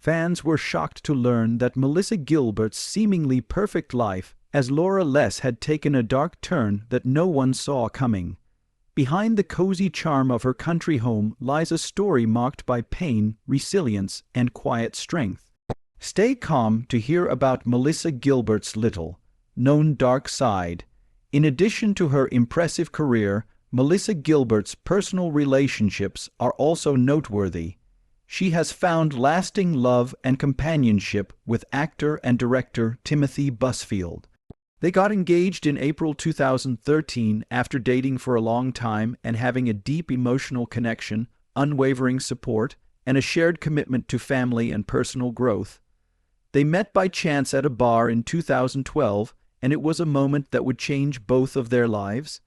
Fans were shocked to learn that Melissa Gilbert's seemingly perfect life as Laura Less had taken a dark turn that no one saw coming. Behind the cozy charm of her country home lies a story marked by pain, resilience, and quiet strength. Stay calm to hear about Melissa Gilbert's little-known dark side. In addition to her impressive career, Melissa Gilbert's personal relationships are also noteworthy. She has found lasting love and companionship with actor and director Timothy Busfield. They got engaged in April 2013 after dating for a long time and having a deep emotional connection, unwavering support, and a shared commitment to family and personal growth. They met by chance at a bar in 2012, and it was a moment that would change both of their lives.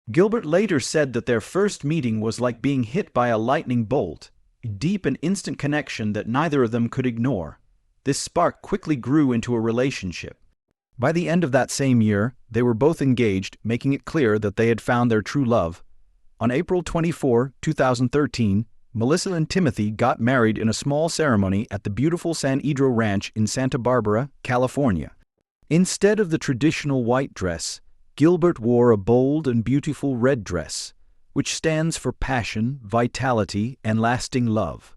Gilbert later said that their first meeting was like being hit by a lightning bolt, a deep and instant connection that neither of them could ignore. This spark quickly grew into a relationship. By the end of that same year, they were both engaged, making it clear that they had found their true love. On April 24, 2013, Melissa and Timothy got married in a small ceremony at the beautiful San Pedro Ranch in Santa Barbara, California. Instead of the traditional white dress, Gilbert wore a bold and beautiful red dress, which stands for passion, vitality, and lasting love.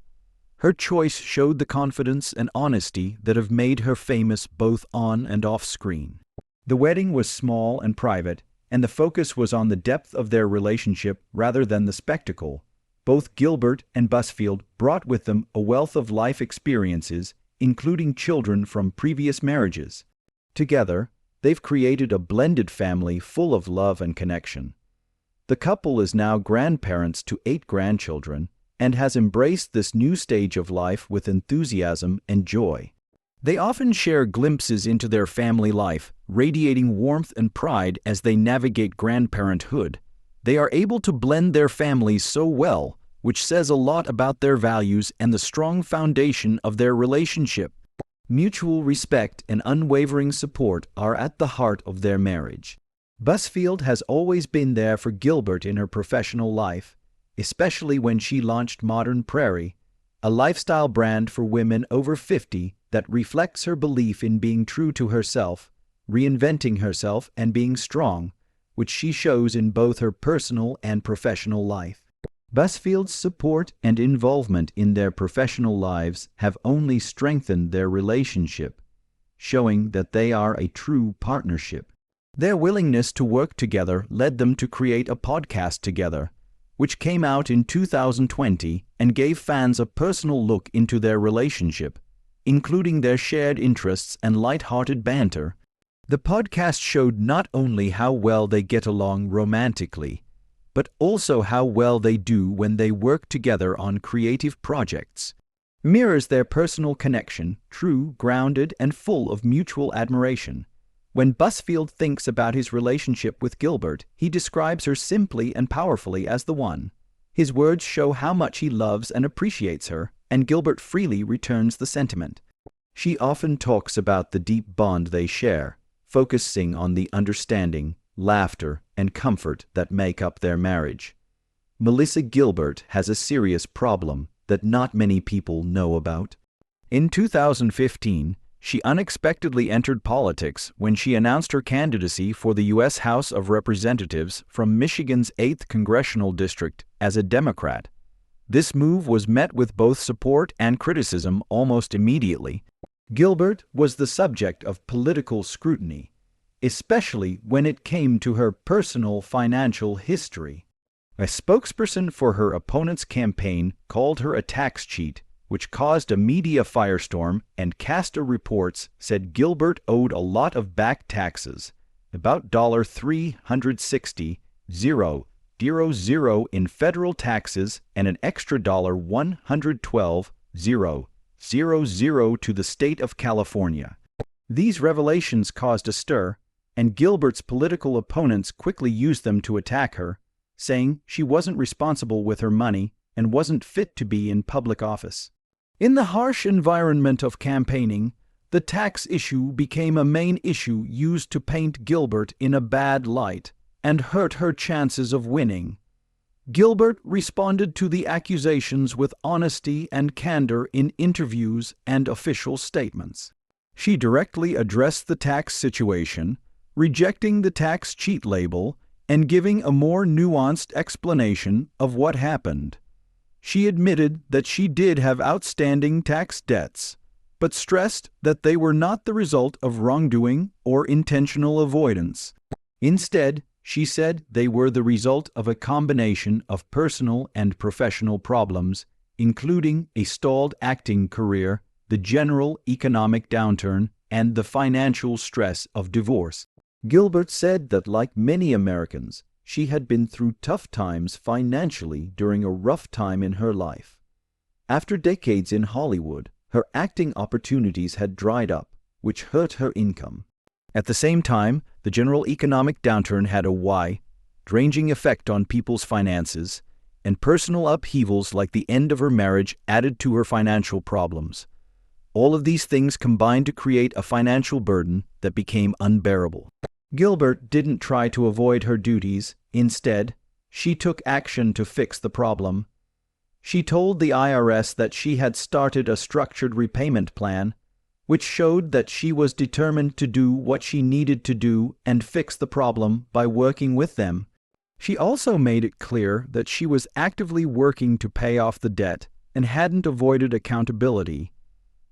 Her choice showed the confidence and honesty that have made her famous both on and off screen. The wedding was small and private, and the focus was on the depth of their relationship rather than the spectacle. Both Gilbert and Busfield brought with them a wealth of life experiences, including children from previous marriages. Together, they've created a blended family full of love and connection. The couple is now grandparents to 8 grandchildren, and has embraced this new stage of life with enthusiasm and joy. They often share glimpses into their family life, radiating warmth and pride as they navigate grandparenthood. They are able to blend their families so well, which says a lot about their values and the strong foundation of their relationship. Mutual respect and unwavering support are at the heart of their marriage. Busfield has always been there for Gilbert in her professional life, especially when she launched Modern Prairie, a lifestyle brand for women over 50 that reflects her belief in being true to herself, reinventing herself, and being strong, which she shows in both her personal and professional life. Busfield's support and involvement in their professional lives have only strengthened their relationship, showing that they are a true partnership. Their willingness to work together led them to create a podcast together, which came out in 2020 and gave fans a personal look into their relationship, including their shared interests and light-hearted banter. The podcast showed not only how well they get along romantically, but also how well they do when they work together on creative projects. Mirrors their personal connection, true, grounded, and full of mutual admiration. When Busfield thinks about his relationship with Gilbert, he describes her simply and powerfully as the one. His words show how much he loves and appreciates her, and Gilbert freely returns the sentiment. She often talks about the deep bond they share, focusing on the understanding, laughter, and comfort that make up their marriage. Melissa Gilbert has a serious problem that not many people know about. In 2015, she unexpectedly entered politics when she announced her candidacy for the U.S. House of Representatives from Michigan's 8th Congressional District as a Democrat. This move was met with both support and criticism almost immediately. Gilbert was the subject of political scrutiny, especially when it came to her personal financial history. A spokesperson for her opponent's campaign called her a tax cheat, which caused a media firestorm, and Casta reports said Gilbert owed a lot of back taxes, about $360,000 in federal taxes and an extra $112,000 to the state of California. These revelations caused a stir, and Gilbert's political opponents quickly used them to attack her, saying she wasn't responsible with her money and wasn't fit to be in public office. In the harsh environment of campaigning, the tax issue became a main issue used to paint Gilbert in a bad light and hurt her chances of winning. Gilbert responded to the accusations with honesty and candor in interviews and official statements. She directly addressed the tax situation, rejecting the tax cheat label and giving a more nuanced explanation of what happened. She admitted that she did have outstanding tax debts, but stressed that they were not the result of wrongdoing or intentional avoidance. Instead, she said they were the result of a combination of personal and professional problems, including a stalled acting career, the general economic downturn, and the financial stress of divorce. Gilbert said that, like many Americans, she had been through tough times financially during a rough time in her life. After decades in Hollywood, her acting opportunities had dried up, which hurt her income. At the same time, the general economic downturn had a wide-ranging effect on people's finances, and personal upheavals like the end of her marriage added to her financial problems. All of these things combined to create a financial burden that became unbearable. Gilbert didn't try to avoid her duties. Instead, she took action to fix the problem. She told the IRS that she had started a structured repayment plan, which showed that she was determined to do what she needed to do and fix the problem by working with them. She also made it clear that she was actively working to pay off the debt and hadn't avoided accountability.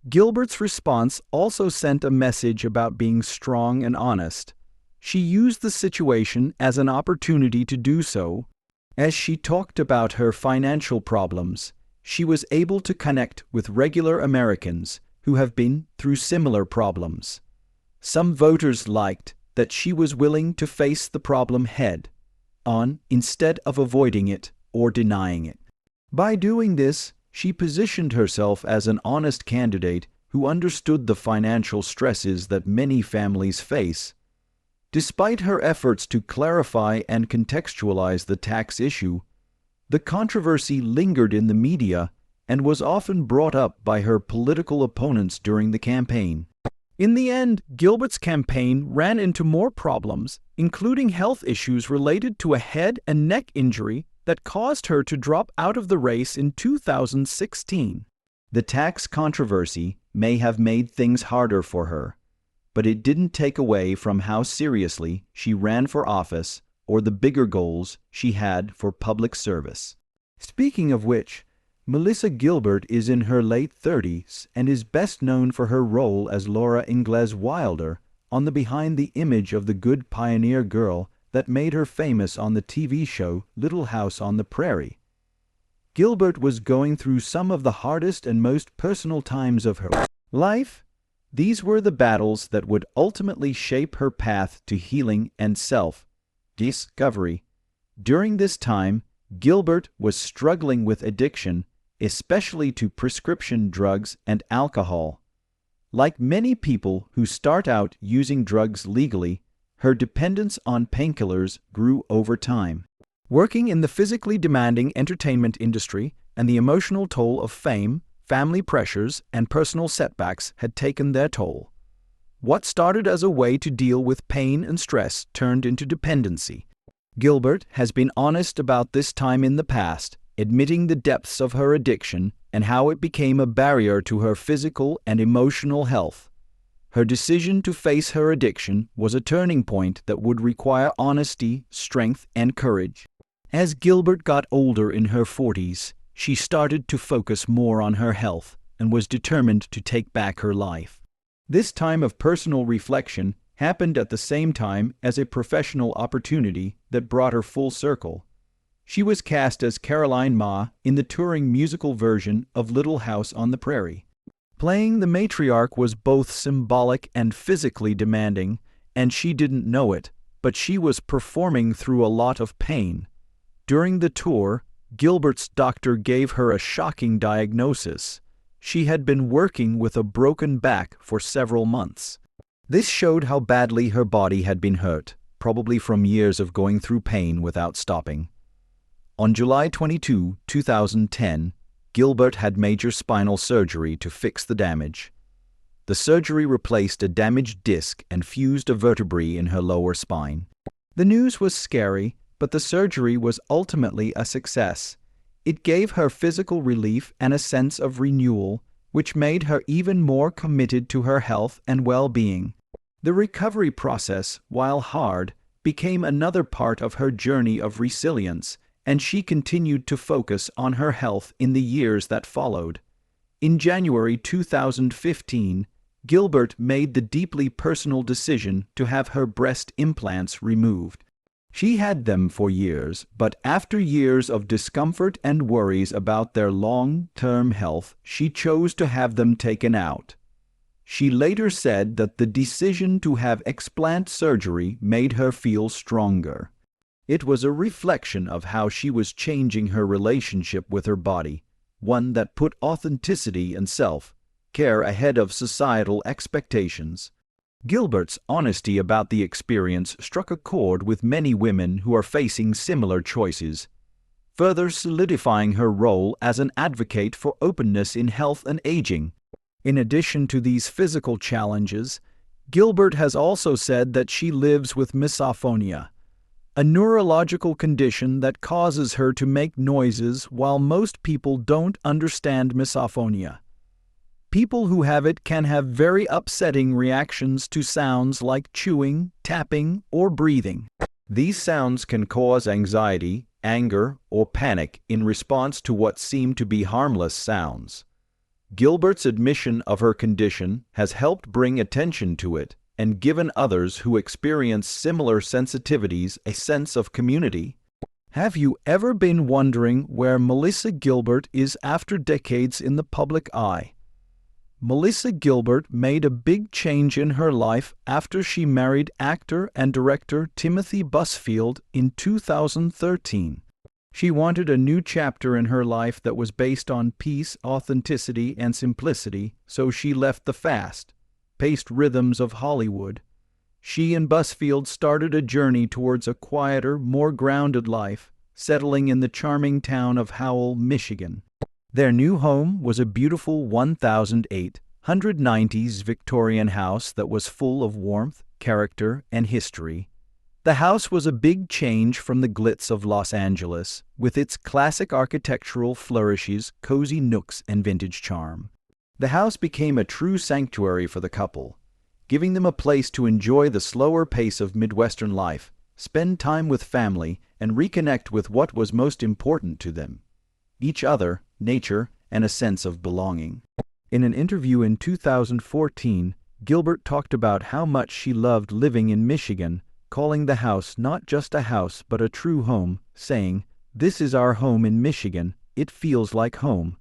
Gilbert's response also sent a message about being strong and honest. She used the situation as an opportunity to do so. As she talked about her financial problems, she was able to connect with regular Americans who have been through similar problems. Some voters liked that she was willing to face the problem head-on instead of avoiding it or denying it. By doing this, she positioned herself as an honest candidate who understood the financial stresses that many families face. Despite her efforts to clarify and contextualize the tax issue, the controversy lingered in the media and was often brought up by her political opponents during the campaign. In the end, Gilbert's campaign ran into more problems, including health issues related to a head and neck injury that caused her to drop out of the race in 2016. The tax controversy may have made things harder for her, but it didn't take away from how seriously she ran for office or the bigger goals she had for public service. Speaking of which, Melissa Gilbert is in her late 30s and is best known for her role as Laura Ingalls Wilder on the Behind the Image of the Good Pioneer Girl that made her famous on the TV show Little House on the Prairie. Gilbert was going through some of the hardest and most personal times of her life. These were the battles that would ultimately shape her path to healing and self-discovery. During this time, Gilbert was struggling with addiction, especially to prescription drugs and alcohol. Like many people who start out using drugs legally, her dependence on painkillers grew over time. Working in the physically demanding entertainment industry and the emotional toll of fame, family pressures, and personal setbacks had taken their toll. What started as a way to deal with pain and stress turned into dependency. Gilbert has been honest about this time in the past, admitting the depths of her addiction and how it became a barrier to her physical and emotional health. Her decision to face her addiction was a turning point that would require honesty, strength, and courage. As Gilbert got older in her 40s, she started to focus more on her health and was determined to take back her life. This time of personal reflection happened at the same time as a professional opportunity that brought her full circle. She was cast as Caroline Ma in the touring musical version of Little House on the Prairie. Playing the matriarch was both symbolic and physically demanding, and she didn't know it, but she was performing through a lot of pain. During the tour, Gilbert's doctor gave her a shocking diagnosis. She had been working with a broken back for several months. This showed how badly her body had been hurt, probably from years of going through pain without stopping. On July 22, 2010, Gilbert had major spinal surgery to fix the damage. The surgery replaced a damaged disc and fused a vertebrae in her lower spine. The news was scary, but the surgery was ultimately a success. It gave her physical relief and a sense of renewal, which made her even more committed to her health and well-being. The recovery process, while hard, became another part of her journey of resilience, and she continued to focus on her health in the years that followed. In January 2015, Gilbert made the deeply personal decision to have her breast implants removed. She had them for years, but after years of discomfort and worries about their long-term health, she chose to have them taken out. She later said that the decision to have explant surgery made her feel stronger. It was a reflection of how she was changing her relationship with her body, one that put authenticity and self-care ahead of societal expectations. Gilbert's honesty about the experience struck a chord with many women who are facing similar choices, further solidifying her role as an advocate for openness in health and aging. In addition to these physical challenges, Gilbert has also said that she lives with misophonia, a neurological condition that causes her to make noises while most people don't understand misophonia. People who have it can have very upsetting reactions to sounds like chewing, tapping, or breathing. These sounds can cause anxiety, anger, or panic in response to what seem to be harmless sounds. Gilbert's admission of her condition has helped bring attention to it and given others who experience similar sensitivities a sense of community. Have you ever been wondering where Melissa Gilbert is after decades in the public eye? Melissa Gilbert made a big change in her life after she married actor and director Timothy Busfield in 2013. She wanted a new chapter in her life that was based on peace, authenticity, and simplicity, so she left the fast-paced rhythms of Hollywood. She and Busfield started a journey towards a quieter, more grounded life, settling in the charming town of Howell, Michigan. Their new home was a beautiful 1890s Victorian house that was full of warmth, character, and history. The house was a big change from the glitz of Los Angeles, with its classic architectural flourishes, cozy nooks, and vintage charm. The house became a true sanctuary for the couple, giving them a place to enjoy the slower pace of Midwestern life, spend time with family, and reconnect with what was most important to them: each other, nature, and a sense of belonging. In an interview in 2014, Gilbert talked about how much she loved living in Michigan, calling the house not just a house but a true home, saying, "This is our home in Michigan, it feels like home."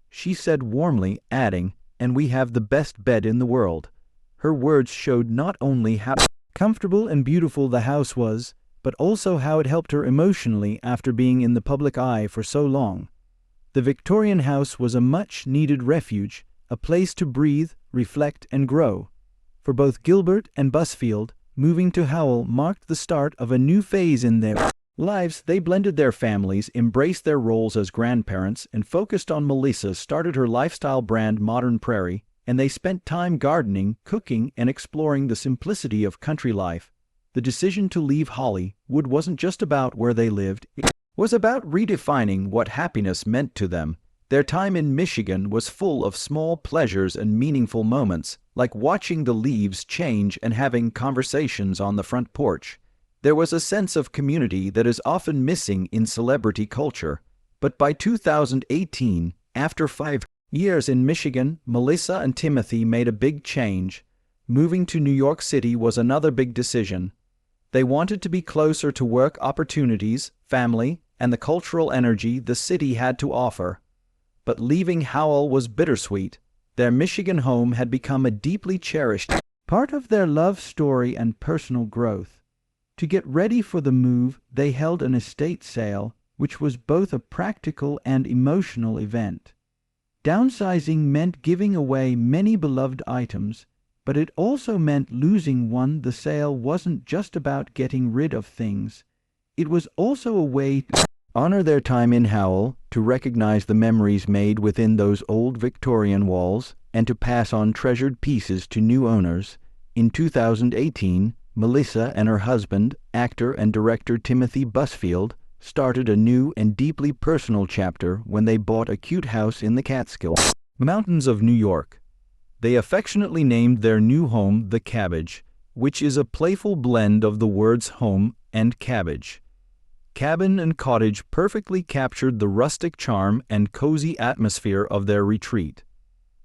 She said warmly, adding, "And we have the best bed in the world." Her words showed not only how comfortable and beautiful the house was, but also how it helped her emotionally after being in the public eye for so long. The Victorian house was a much-needed refuge, a place to breathe, reflect, and grow. For both Gilbert and Busfield, moving to Howell marked the start of a new phase in their lives. They blended their families, embraced their roles as grandparents, and focused on Melissa started her lifestyle brand Modern Prairie, and they spent time gardening, cooking, and exploring the simplicity of country life. The decision to leave Hollywood wasn't just about where they lived, it was about redefining what happiness meant to them. Their time in Michigan was full of small pleasures and meaningful moments, like watching the leaves change and having conversations on the front porch. There was a sense of community that is often missing in celebrity culture. But by 2018, after 5 years in Michigan, Melissa and Timothy made a big change. Moving to New York City was another big decision. They wanted to be closer to work opportunities, family, and the cultural energy the city had to offer. But leaving Howell was bittersweet. Their Michigan home had become a deeply cherished part of their love story and personal growth. To get ready for the move, they held an estate sale, which was both a practical and emotional event. Downsizing meant giving away many beloved items, but it also meant losing one. The sale wasn't just about getting rid of things. It was also a way to honor their time in Howell, to recognize the memories made within those old Victorian walls, and to pass on treasured pieces to new owners. In 2018, Melissa and her husband, actor and director Timothy Busfield, started a new and deeply personal chapter when they bought a cute house in the Catskills Mountains of New York. They affectionately named their new home the Cabbage, which is a playful blend of the words home and cabbage. Cabin and cottage perfectly captured the rustic charm and cozy atmosphere of their retreat.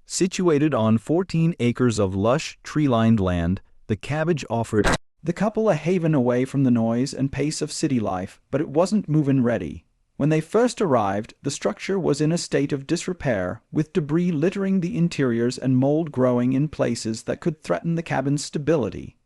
Situated on 14 acres of lush, tree-lined land, the Cabbage offered the couple a haven away from the noise and pace of city life, but it wasn't move-in ready. When they first arrived, the structure was in a state of disrepair, with debris littering the interiors and mold growing in places that could threaten the cabin's stability.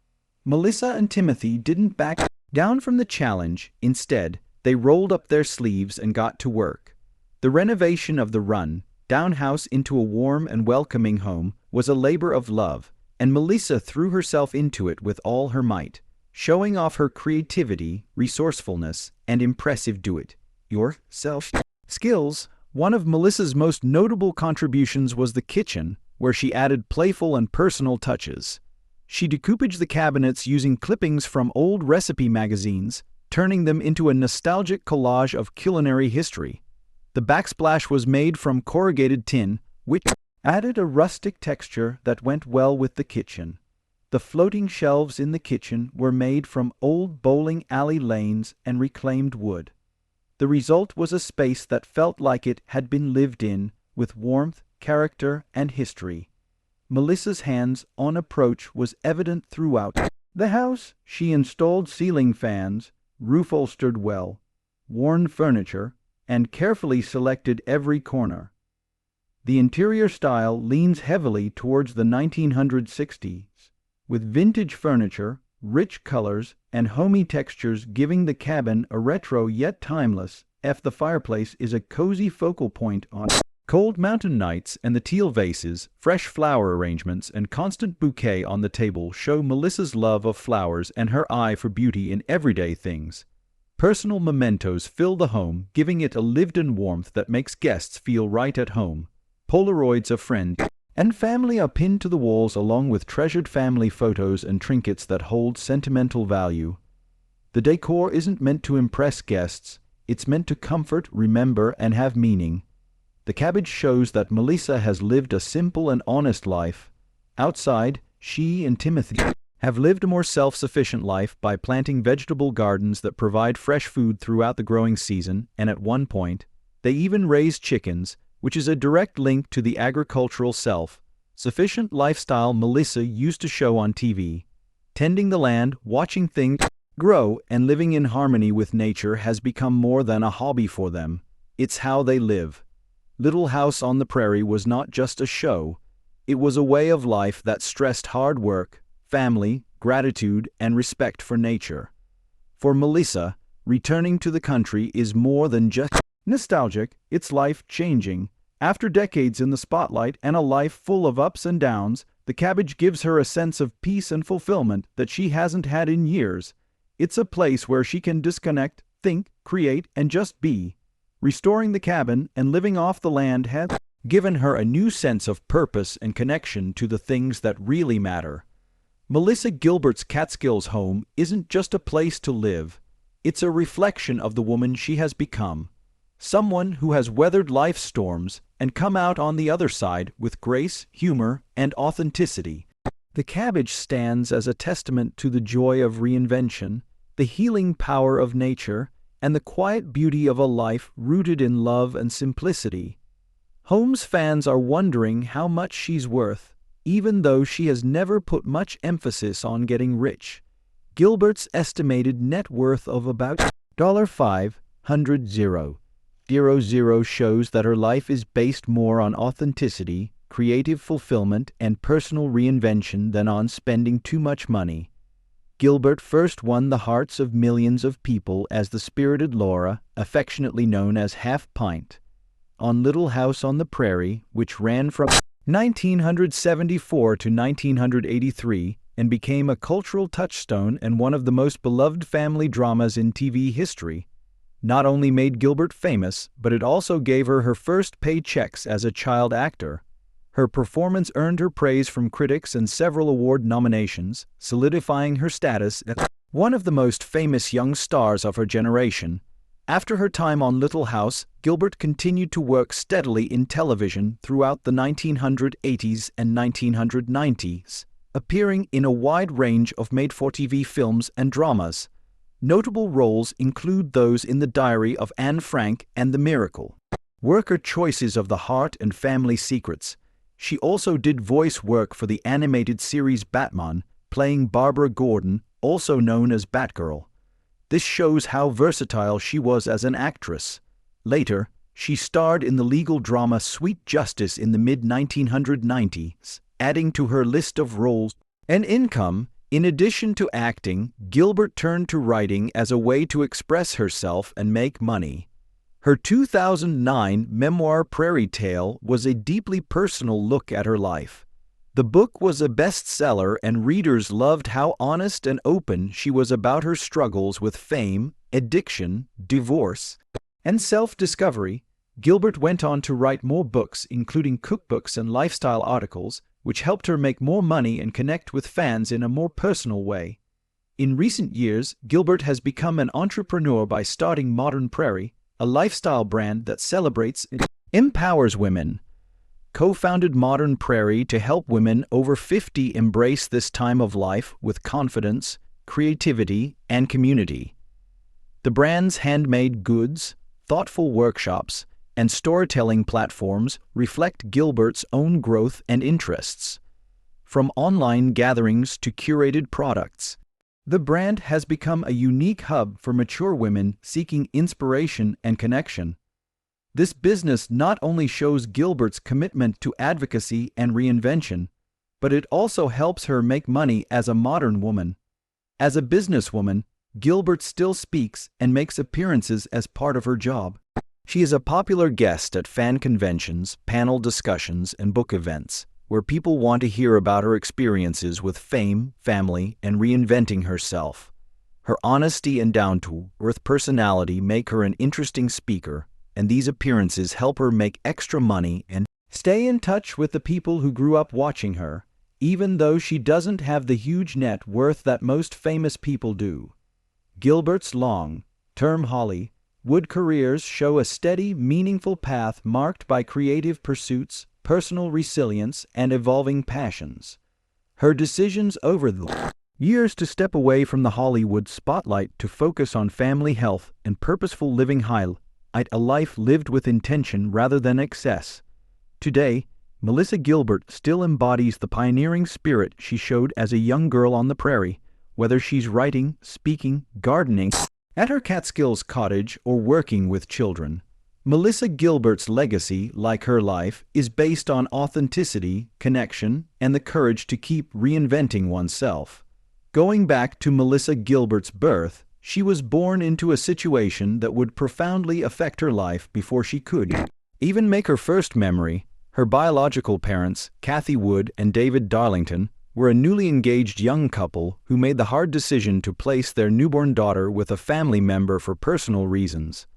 Melissa and Timothy didn't back down from the challenge. Instead, they rolled up their sleeves and got to work. The renovation of the run-down house into a warm and welcoming home was a labor of love, and Melissa threw herself into it with all her might, showing off her creativity, resourcefulness, and impressive do-it-yourself skills. One of Melissa's most notable contributions was the kitchen, where she added playful and personal touches. She decoupaged the cabinets using clippings from old recipe magazines, turning them into a nostalgic collage of culinary history. The backsplash was made from corrugated tin, which added a rustic texture that went well with the kitchen. The floating shelves in the kitchen were made from old bowling alley lanes and reclaimed wood. The result was a space that felt like it had been lived in, with warmth, character, and history. Melissa's hands-on approach was evident throughout the house. She installed ceiling fans, roof-upholstered well-worn furniture, and carefully selected every corner. The interior style leans heavily towards the 1960s, with vintage furniture, rich colors, and homey textures giving the cabin a retro yet timeless. The fireplace is a cozy focal point on cold mountain nights, and the teal vases, fresh flower arrangements, and constant bouquet on the table show Melissa's love of flowers and her eye for beauty in everyday things. Personal mementos fill the home, giving it a lived-in warmth that makes guests feel right at home. Polaroids of friends and family are pinned to the walls, along with treasured family photos and trinkets that hold sentimental value. The decor isn't meant to impress guests, it's meant to comfort, remember, and have meaning. The Cabbage shows that Melissa has lived a simple and honest life. Outside, she and Timothy have lived a more self-sufficient life by planting vegetable gardens that provide fresh food throughout the growing season, and at one point, they even raised chickens, which is a direct link to the agricultural self-sufficient lifestyle Melissa used to show on TV. Tending the land, watching things grow, and living in harmony with nature has become more than a hobby for them. It's how they live. Little House on the Prairie was not just a show. It was a way of life that stressed hard work, family, gratitude, and respect for nature. For Melissa, returning to the country is more than just nostalgic, it's life-changing. After decades in the spotlight and a life full of ups and downs, the Cabbage gives her a sense of peace and fulfillment that she hasn't had in years. It's a place where she can disconnect, think, create, and just be. Restoring the cabin and living off the land has given her a new sense of purpose and connection to the things that really matter. Melissa Gilbert's Catskills home isn't just a place to live. It's a reflection of the woman she has become. Someone who has weathered life's storms and come out on the other side with grace, humor, and authenticity. The Cabbage stands as a testament to the joy of reinvention, the healing power of nature, and the quiet beauty of a life rooted in love and simplicity. Holmes fans are wondering how much she's worth, even though she has never put much emphasis on getting rich. Gilbert's estimated net worth of about $500,000 shows that her life is based more on authenticity, creative fulfillment, and personal reinvention than on spending too much money. Gilbert first won the hearts of millions of people as the spirited Laura, affectionately known as Half Pint, on Little House on the Prairie, which ran from 1974 to 1983 and became a cultural touchstone and one of the most beloved family dramas in TV history. Not only made Gilbert famous, but it also gave her her first paid checks as a child actor. Her performance earned her praise from critics and several award nominations, solidifying her status as one of the most famous young stars of her generation. After her time on Little House, Gilbert continued to work steadily in television throughout the 1980s and 1990s, appearing in a wide range of made-for-TV films and dramas. Notable roles include those in The Diary of Anne Frank and The Miracle. Worker choices of The Heart and Family Secrets. She also did voice work for the animated series Batman, playing Barbara Gordon, also known as Batgirl. This shows how versatile she was as an actress. Later, she starred in the legal drama Sweet Justice in the mid-1990s, adding to her list of roles and income. In addition to acting, Gilbert turned to writing as a way to express herself and make money. Her 2009 memoir Prairie Tale was a deeply personal look at her life. The book was a bestseller, and readers loved how honest and open she was about her struggles with fame, addiction, divorce, and self-discovery. Gilbert went on to write more books, including cookbooks and lifestyle articles, which helped her make more money and connect with fans in a more personal way. In recent years, Gilbert has become an entrepreneur by starting Modern Prairie, a lifestyle brand that celebrates and empowers women. Co-founded Modern Prairie to help women over 50 embrace this time of life with confidence, creativity, and community. The brand's handmade goods, thoughtful workshops, and storytelling platforms reflect Gilbert's own growth and interests. From online gatherings to curated products, the brand has become a unique hub for mature women seeking inspiration and connection. This business not only shows Gilbert's commitment to advocacy and reinvention, but it also helps her make money as a modern woman. As a businesswoman, Gilbert still speaks and makes appearances as part of her job. She is a popular guest at fan conventions, panel discussions, and book events, where people want to hear about her experiences with fame, family, and reinventing herself. Her honesty and down-to-earth personality make her an interesting speaker, and these appearances help her make extra money and stay in touch with the people who grew up watching her, even though she doesn't have the huge net worth that most famous people do. Gilbert's long-term Hollywood careers show a steady, meaningful path marked by creative pursuits, personal resilience, and evolving passions. Her decisions over the years to step away from the Hollywood spotlight to focus on family health and purposeful living highlight a life lived with intention rather than excess. Today, Melissa Gilbert still embodies the pioneering spirit she showed as a young girl on the prairie, whether she's writing, speaking, gardening at her Catskills cottage, or working with children. Melissa Gilbert's legacy, like her life, is based on authenticity, connection, and the courage to keep reinventing oneself. Going back to Melissa Gilbert's birth, she was born into a situation that would profoundly affect her life before she could even make her first memory. Her biological parents, Kathy Wood and David Darlington, were a newly engaged young couple who made the hard decision to place their newborn daughter with a family member for personal reasons.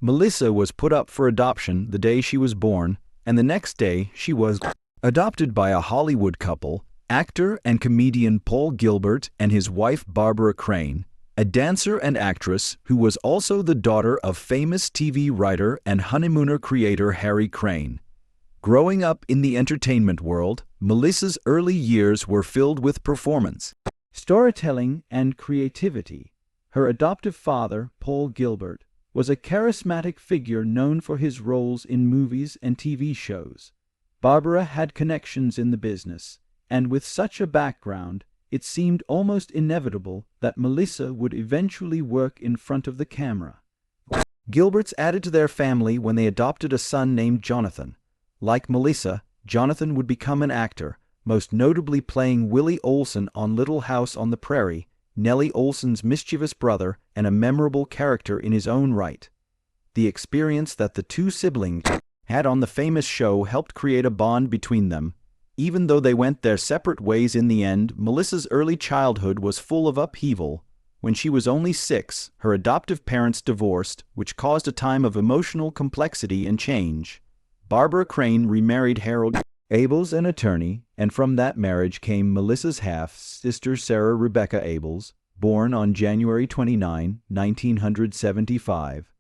Melissa was put up for adoption the day she was born, and the next day she was adopted by a Hollywood couple, actor and comedian Paul Gilbert and his wife Barbara Crane, a dancer and actress who was also the daughter of famous TV writer and honeymooner creator Harry Crane. Growing up in the entertainment world, Melissa's early years were filled with performance, storytelling, and creativity. Her adoptive father, Paul Gilbert, was a charismatic figure known for his roles in movies and TV shows. Barbara had connections in the business, and with such a background, it seemed almost inevitable that Melissa would eventually work in front of the camera. Gilberts added to their family when they adopted a son named Jonathan. Like Melissa, Jonathan would become an actor, most notably playing Willie Olson on Little House on the Prairie, Nellie Olson's mischievous brother and a memorable character in his own right. The experience that the two siblings had on the famous show helped create a bond between them. Even though they went their separate ways in the end, Melissa's early childhood was full of upheaval. When she was only 6, her adoptive parents divorced, which caused a time of emotional complexity and change. Barbara Crane remarried Harold Abels an attorney, and from that marriage came Melissa's half-sister Sarah Rebecca Abels, born on January 29, 1975.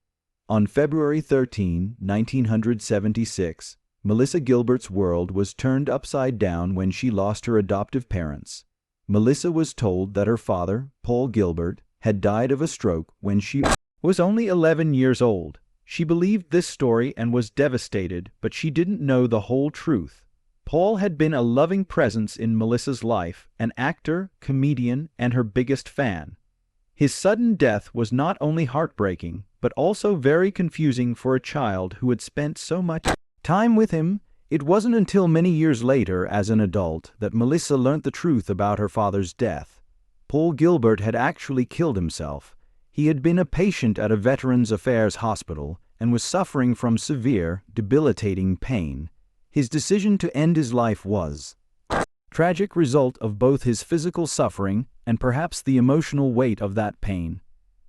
On February 13, 1976, Melissa Gilbert's world was turned upside down when she lost her adoptive parents. Melissa was told that her father, Paul Gilbert, had died of a stroke when she was only 11 years old. She believed this story and was devastated, but she didn't know the whole truth. Paul had been a loving presence in Melissa's life, an actor, comedian, and her biggest fan. His sudden death was not only heartbreaking, but also very confusing for a child who had spent so much time with him. It wasn't until many years later, as an adult, that Melissa learnt the truth about her father's death. Paul Gilbert had actually killed himself. He had been a patient at a Veterans Affairs hospital and was suffering from severe, debilitating pain. His decision to end his life was a tragic result of both his physical suffering and perhaps the emotional weight of that pain.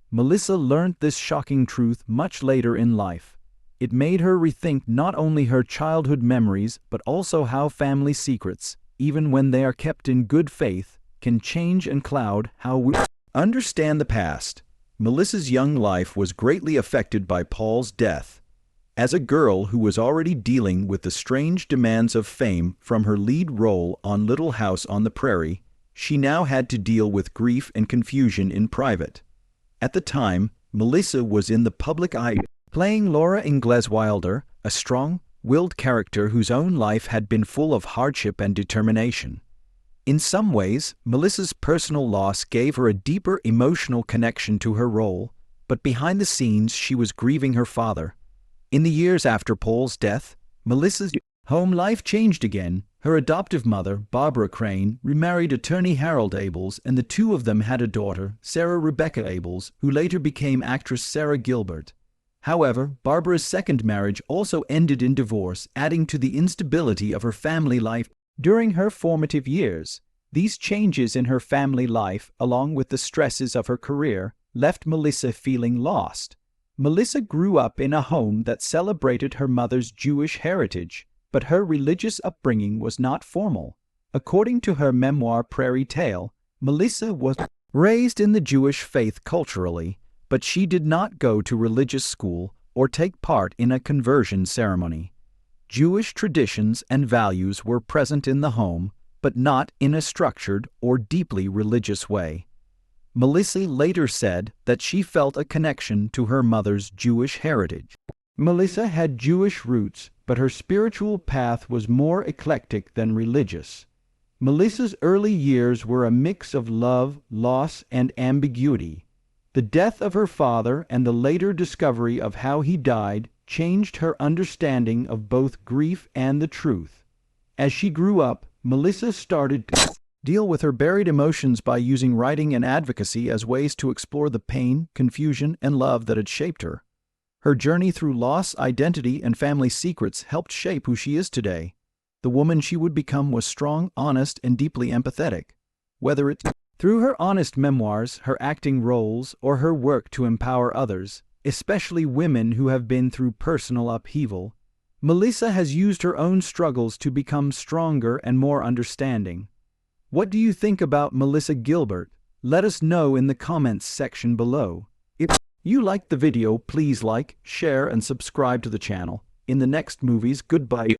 Melissa learned this shocking truth much later in life. It made her rethink not only her childhood memories but also how family secrets, even when they are kept in good faith, can change and cloud how we understand the past. Melissa's young life was greatly affected by Paul's death. As a girl who was already dealing with the strange demands of fame from her lead role on Little House on the Prairie, she now had to deal with grief and confusion in private. At the time, Melissa was in the public eye, playing Laura Ingalls Wilder, a strong-willed character whose own life had been full of hardship and determination. In some ways, Melissa's personal loss gave her a deeper emotional connection to her role, but behind the scenes she was grieving her father. In the years after Paul's death, Melissa's home life changed again. Her adoptive mother, Barbara Crane, remarried attorney Harold Abels, and the two of them had a daughter, Sarah Rebecca Abels, who later became actress Sarah Gilbert. However, Barbara's second marriage also ended in divorce, adding to the instability of her family life during her formative years. These changes in her family life, along with the stresses of her career, left Melissa feeling lost. Melissa grew up in a home that celebrated her mother's Jewish heritage, but her religious upbringing was not formal. According to her memoir Prairie Tale, Melissa was raised in the Jewish faith culturally, but she did not go to religious school or take part in a conversion ceremony. Jewish traditions and values were present in the home, but not in a structured or deeply religious way. Melissa later said that she felt a connection to her mother's Jewish heritage. Melissa had Jewish roots, but her spiritual path was more eclectic than religious. Melissa's early years were a mix of love, loss, and ambiguity. The death of her father and the later discovery of how he died changed her understanding of both grief and the truth. As she grew up, Melissa started to deal with her buried emotions by using writing and advocacy as ways to explore the pain, confusion, and love that had shaped her. Her journey through loss, identity, and family secrets helped shape who she is today. The woman she would become was strong, honest, and deeply empathetic. Whether it's through her honest memoirs, her acting roles, or her work to empower others, especially women who have been through personal upheaval, Melissa has used her own struggles to become stronger and more understanding. What do you think about Melissa Gilbert? Let us know in the comments section below. If you liked the video, please like, share, and subscribe to the channel. In the next movies, goodbye.